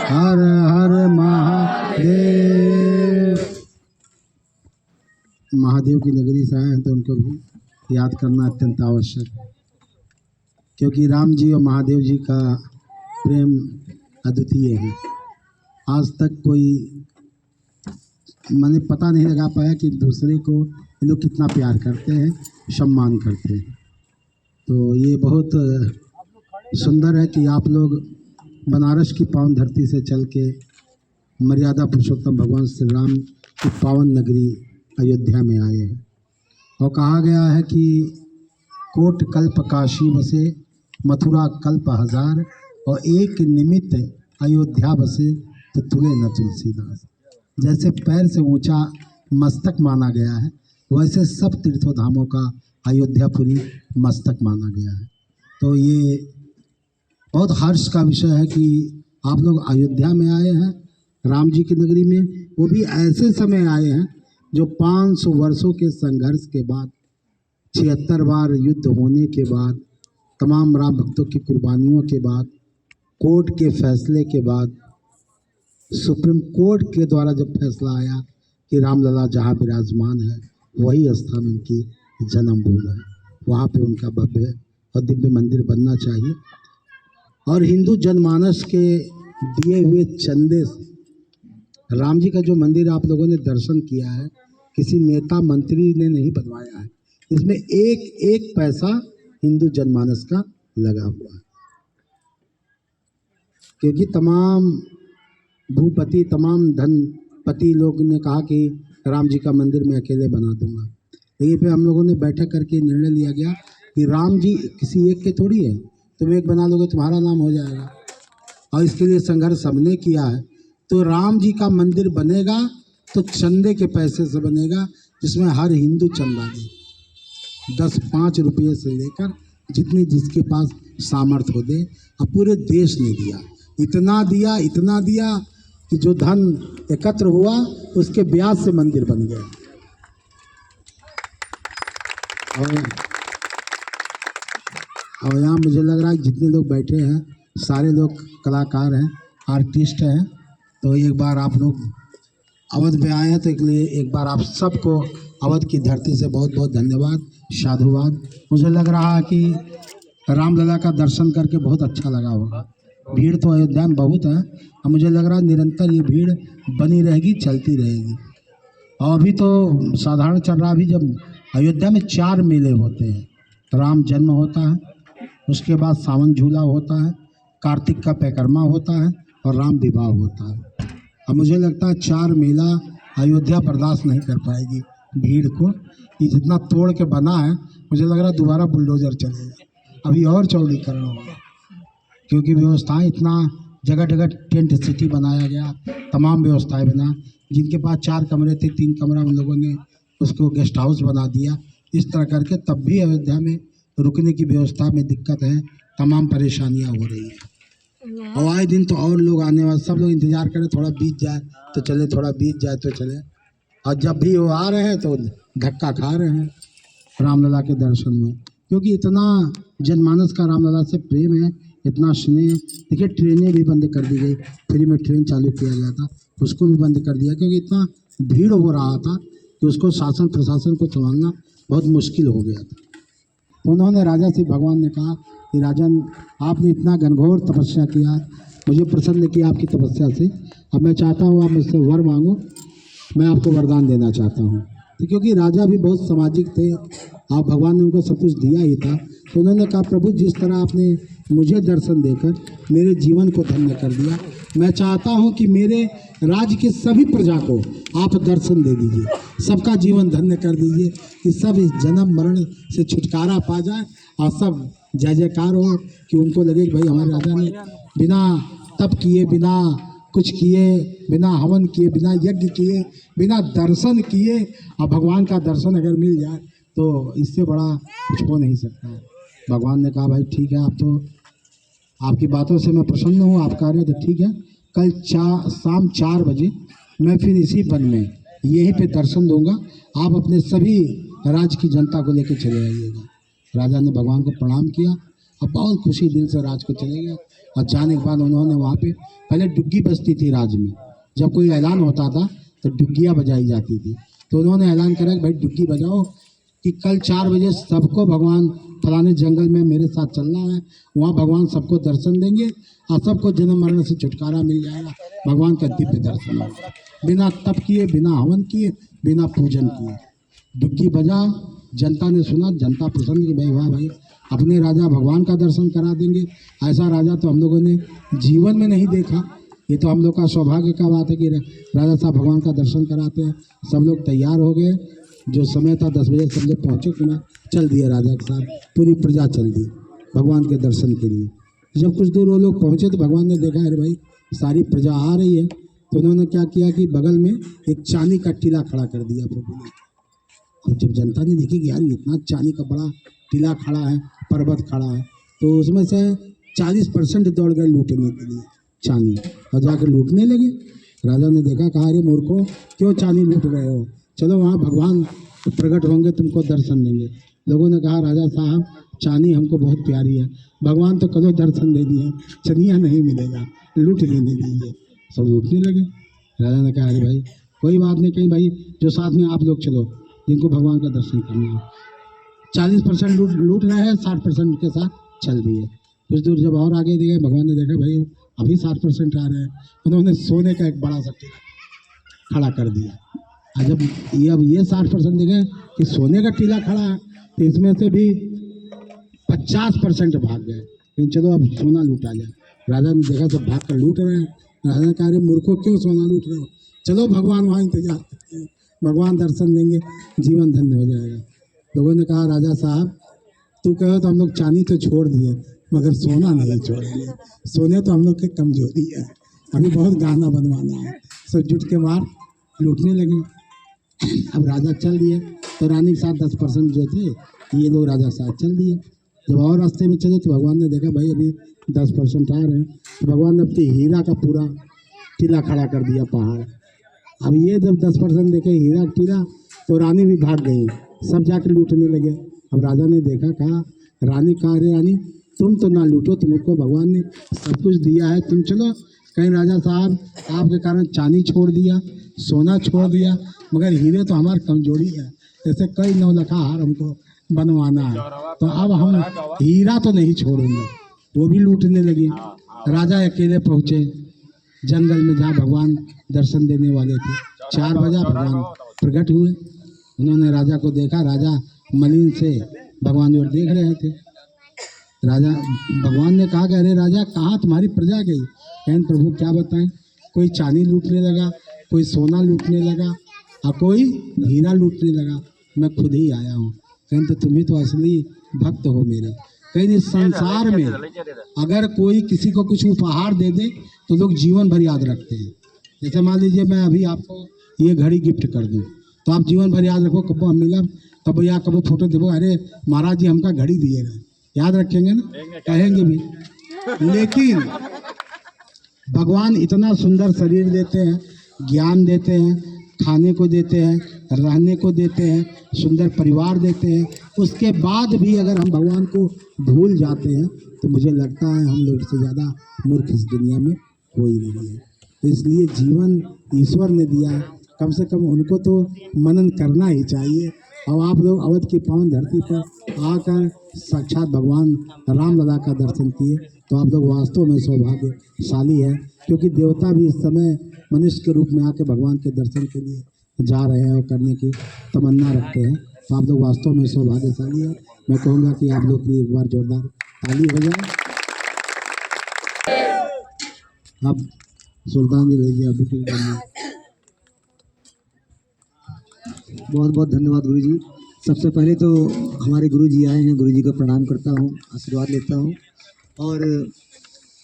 हर हर महादेव। महादेव की नगरी से आए हैं तो उनको भी याद करना अत्यंत आवश्यक है, क्योंकि राम जी और महादेव जी का प्रेम अद्वितीय है। आज तक कोई मैंने पता नहीं लगा पाया कि दूसरे को ये लोग कितना प्यार करते हैं, सम्मान करते हैं। तो ये बहुत सुंदर है कि आप लोग बनारस की पावन धरती से चल के मर्यादा पुरुषोत्तम भगवान श्री राम की पावन नगरी अयोध्या में आए हैं। और कहा गया है कि कोट कल्प काशी बसे, मथुरा कल्प हजार, और एक निमित्त अयोध्या बसे तो तुले न तुलसीदास। जैसे पैर से ऊंचा मस्तक माना गया है, वैसे सब तीर्थों धामों का अयोध्यापुरी मस्तक माना गया है। तो ये बहुत हर्ष का विषय है कि आप लोग अयोध्या में आए हैं, राम जी की नगरी में, वो भी ऐसे समय आए हैं जो 500 वर्षों के संघर्ष के बाद, 76 बार युद्ध होने के बाद, तमाम राम भक्तों की कुर्बानियों के बाद, कोर्ट के फैसले के बाद, सुप्रीम कोर्ट के द्वारा जब फैसला आया कि रामलला जहाँ विराजमान है वही स्थान उनकी जन्मभूमि है, वहाँ पे उनका भव्य और दिव्य मंदिर बनना चाहिए। और हिंदू जनमानस के दिए हुए चंदे से राम जी का जो मंदिर आप लोगों ने दर्शन किया है, किसी नेता मंत्री ने नहीं बनवाया है, इसमें एक एक पैसा हिंदू जनमानस का लगा हुआ है। क्योंकि तमाम भूपति, तमाम धनपति लोग ने कहा कि राम जी का मंदिर मैं अकेले बना दूंगा, लेकिन फिर हम लोगों ने बैठक करके निर्णय लिया गया कि राम जी किसी एक के थोड़ी है, तुम एक बना लोगे तुम्हारा नाम हो जाएगा, और इसके लिए संघर्ष सबने किया है। तो राम जी का मंदिर बनेगा तो चंदे के पैसे से बनेगा, जिसमें हर हिंदू चंदा दे, 10-5 रुपये से लेकर जितनी जिसके पास सामर्थ्य हो दे। अब पूरे देश ने दिया, इतना दिया कि जो धन एकत्र हुआ उसके ब्याज से मंदिर बन गया। और यहाँ मुझे लग रहा है जितने लोग बैठे हैं सारे लोग कलाकार हैं, आर्टिस्ट हैं। तो एक बार आप लोग अवध में आए हैं तो एक बार आप सबको अवध की धरती से बहुत बहुत धन्यवाद, साधुवाद। मुझे लग रहा है कि रामलला का दर्शन करके बहुत अच्छा लगा होगा। भीड़ तो अयोध्या में बहुत है, और मुझे लग रहा है निरंतर ये भीड़ बनी रहेगी, चलती रहेगी। और अभी तो साधारण चल रहा, अभी जब अयोध्या में 4 मेले होते हैं, राम जन्म होता है, उसके बाद सावन झूला होता है, कार्तिक का परिक्रमा होता है, और राम विवाह होता है। अब मुझे लगता है 4 मेला अयोध्या बर्दाश्त नहीं कर पाएगी भीड़ को, कि जितना तोड़ के बना है, मुझे लग रहा है दोबारा बुलडोजर चलेगा, अभी और चौड़ीकरण होगा। क्योंकि व्यवस्थाएं इतना, जगह जगह टेंट सिटी बनाया गया, तमाम व्यवस्थाएं बना। जिनके पास 4 कमरे थे, 3 कमरा उन लोगों ने उसको गेस्ट हाउस बना दिया। इस तरह करके तब भी अयोध्या में रुकने की व्यवस्था में दिक्कत है, तमाम परेशानियां हो रही हैं। और आए दिन तो और लोग आने वाले, सब लोग इंतजार करें थोड़ा बीत जाए तो चले, थोड़ा बीत जाए तो चले। और जब भी वो आ रहे हैं तो धक्का खा रहे हैं रामलला के दर्शन में, क्योंकि इतना जनमानस का रामलला से प्रेम है, इतना स्नेह। देखिए ट्रेनें भी बंद कर दी गई, फ्री में ट्रेन चालू किया गया था, उसको भी बंद कर दिया, क्योंकि इतना भीड़ हो रहा था कि उसको शासन प्रशासन को संभालना बहुत मुश्किल हो गया था। तो उन्होंने राजा से, भगवान ने कहा कि राजन, आपने इतना घनघोर तपस्या किया, मुझे प्रसन्न किया आपकी तपस्या से, अब मैं चाहता हूँ आप मुझसे वर मांगो, मैं आपको वरदान देना चाहता हूँ। तो क्योंकि राजा भी बहुत सामाजिक थे, आप भगवान ने उनको सब कुछ दिया ही था, तो उन्होंने कहा प्रभु जिस तरह आपने मुझे दर्शन देकर मेरे जीवन को धन्य कर दिया, मैं चाहता हूं कि मेरे राज्य के सभी प्रजा को आप दर्शन दे दीजिए, सबका जीवन धन्य कर दीजिए, कि सब इस जन्म मरण से छुटकारा पा जाए और सब जय जयकार हो, कि उनको लगे कि भाई हमारे राजा ने बिना तप किए, बिना कुछ किए, बिना हवन किए, बिना यज्ञ किए, बिना दर्शन किए, और भगवान का दर्शन अगर मिल जाए तो इससे बड़ा कुछ हो नहीं सकता है। भगवान ने कहा भाई ठीक है, आप तो, आपकी बातों से मैं प्रसन्न हूँ, आप कह रहे हैं तो ठीक है, कल शाम 4 बजे मैं फिर इसी वन में यहीं पे दर्शन दूंगा, आप अपने सभी राज्य की जनता को लेकर चले आइएगा। राजा ने भगवान को प्रणाम किया और बहुत खुशी दिल से राज को चले गए। और जाने के बाद उन्होंने वहाँ पे पहले डुग्गी बजती थी राज में, जब कोई ऐलान होता था तो डुग्गियाँ बजाई जाती थी। तो उन्होंने ऐलान करा कि भाई डुग्गी बजाओ कि कल 4 बजे सबको भगवान फलाने जंगल में मेरे साथ चलना है, वहाँ भगवान सबको दर्शन देंगे और सबको जन्म मरण से छुटकारा मिल जाएगा, भगवान का दिव्य दर्शन होगा। बिना तप किए, बिना हवन किए, बिना पूजन किए डुग्गी बजा। जनता ने सुना, जनता प्रसन्न कि भाई वाह भाई, अपने राजा भगवान का दर्शन करा देंगे। ऐसा राजा तो हम लोगों ने जीवन में नहीं देखा। ये तो हम लोग का सौभाग्य का बात है कि राजा साहब भगवान का दर्शन कराते हैं। सब लोग तैयार हो गए, जो समय था 10 बजे सब लोग पहुँचे कि ना, चल दिए राजा के साथ, पूरी प्रजा चल दी भगवान के दर्शन के लिए। जब कुछ दूर वो लोग पहुँचे तो भगवान ने देखा अरे भाई सारी प्रजा आ रही है, तो उन्होंने क्या किया कि बगल में एक चांदी का टीला खड़ा कर दिया प्रभु ने। और जब जनता ने देखी कि यार इतना चांदी का बड़ा टीला खड़ा है, पर्वत खड़ा है, तो उसमें से 40% दौड़ गए लूटने के लिए चांदी, और जाकर लूटने लगे। राजा ने देखा, कहा अरे मूर्खों, क्यों चांदी लूट रहे हो, चलो वहाँ भगवान प्रकट होंगे, तुमको दर्शन देंगे। लोगों ने कहा राजा साहब चांदी हमको बहुत प्यारी है, भगवान तो कदों दर्शन दे दिए, चनिया नहीं मिलेगा, लूट लेने दीजिए। सब लूटने लगे। राजा ने कहा अरे भाई कोई बात नहीं, कहीं भाई जो साथ में आप लोग चलो जिनको भगवान का दर्शन करना है। 40% लूट रहे हैं, 60% के साथ चल दिए। कुछ दूर जब और आगे गए, भगवान ने देखा भाई अभी 60% आ रहे हैं, उन्होंने सोने का एक बड़ा सा टीला खड़ा कर दिया। और जब ये 60% देखे कि सोने का टीला खड़ा है, तो इसमें से भी 50% भाग गए, लेकिन चलो अब सोना लूटा जाए। राजा ने देखा सब भाग कर लूट रहे हैं। राजा ने कहा अरे मूर्खों, क्यों सोना लूट रहे हो, चलो भगवान वहाँ इंतजार करते हैं, भगवान दर्शन देंगे, जीवन धन्य हो जाएगा। लोगों ने कहा राजा साहब तू कहो तो हम लोग चांदी तो छोड़ दिए, मगर सोना नहीं छोड़ेंगे, सोने तो हम लोग की कमजोरी है, अभी बहुत गहना बनवाना है। सब जुट के बाहर लूटने लगे। अब राजा चल दिए, तो रानी के साथ 10% जो थे ये लोग राजा के साथ चल दिए। जब और रास्ते में चले तो भगवान ने देखा भाई अभी 10% आ रहे हैं, तो भगवान ने अपनी हीरा का पूरा टीला खड़ा कर दिया पहाड़। अब ये जब 10% देखे हीरा टीला, तो रानी भी भाग गई, सब जाकर लूटने लगे। अब राजा ने देखा, कहा रानी कहाँ रे रानी, तुम तो ना लूटो, तुमको भगवान ने सब कुछ दिया है, तुम चलो। कहीं राजा साहब आपके कारण चांदी छोड़ दिया, सोना छोड़ दिया, मगर हीरे तो हमारी कमजोरी है, जैसे कई 9 लाख हार हमको बनवाना है, तो अब हम हीरा तो नहीं छोड़ेंगे। वो भी लूटने लगी। राजा अकेले पहुँचे जंगल में जहाँ भगवान दर्शन देने वाले थे। 4 बजे भगवान प्रकट हुए। उन्होंने राजा को देखा, राजा मलिन से भगवान और देख रहे थे। राजा भगवान ने कहा कि अरे राजा कहाँ तुम्हारी प्रजा गई। कहन प्रभु क्या बताएं, कोई चांदी लूटने लगा, कोई सोना लूटने लगा और कोई हीरा लूटने लगा, मैं खुद ही आया हूँ। कहन तो तुम्ही तो असली भक्त हो मेरे। कहीं इस संसार में अगर कोई किसी को कुछ उपहार दे दे तो लोग जीवन भर याद रखते हैं। जैसे मान लीजिए मैं अभी आपको ये घड़ी गिफ्ट कर दूं, तो आप जीवन भर याद रखो, कब हम मिला, कब या कब फोटो देखो, अरे महाराज जी हमका घड़ी दिए रहे, याद रखेंगे ना, कहेंगे भी। लेकिन भगवान इतना सुंदर शरीर देते हैं, ज्ञान देते हैं, खाने को देते हैं, रहने को देते हैं, सुंदर परिवार देते हैं, उसके बाद भी अगर हम भगवान को भूल जाते हैं तो मुझे लगता है हम लोग से ज़्यादा मूर्ख इस दुनिया में कोई नहीं है। तो इसलिए जीवन ईश्वर ने दिया है, कम से कम उनको तो मनन करना ही चाहिए। और आप लोग अवध की पावन धरती पर आकर साक्षात भगवान रामलला का दर्शन किए, तो आप लोग वास्तव में सौभाग्यशाली है, क्योंकि देवता भी इस समय मनुष्य के रूप में आकर भगवान के दर्शन के लिए जा रहे हैं और करने की तमन्ना रखते हैं। तो आप लोग वास्तव में सौभाग्यशाली है। मैं कहूँगा कि आप लोग की एक बार जोरदार ताली हो जाए। अब सुल्तान जी रहिए, अभी बहुत बहुत धन्यवाद गुरु जी। सबसे पहले तो हमारे गुरु जी आए हैं, गुरु जी को प्रणाम करता हूँ, आशीर्वाद लेता हूँ। और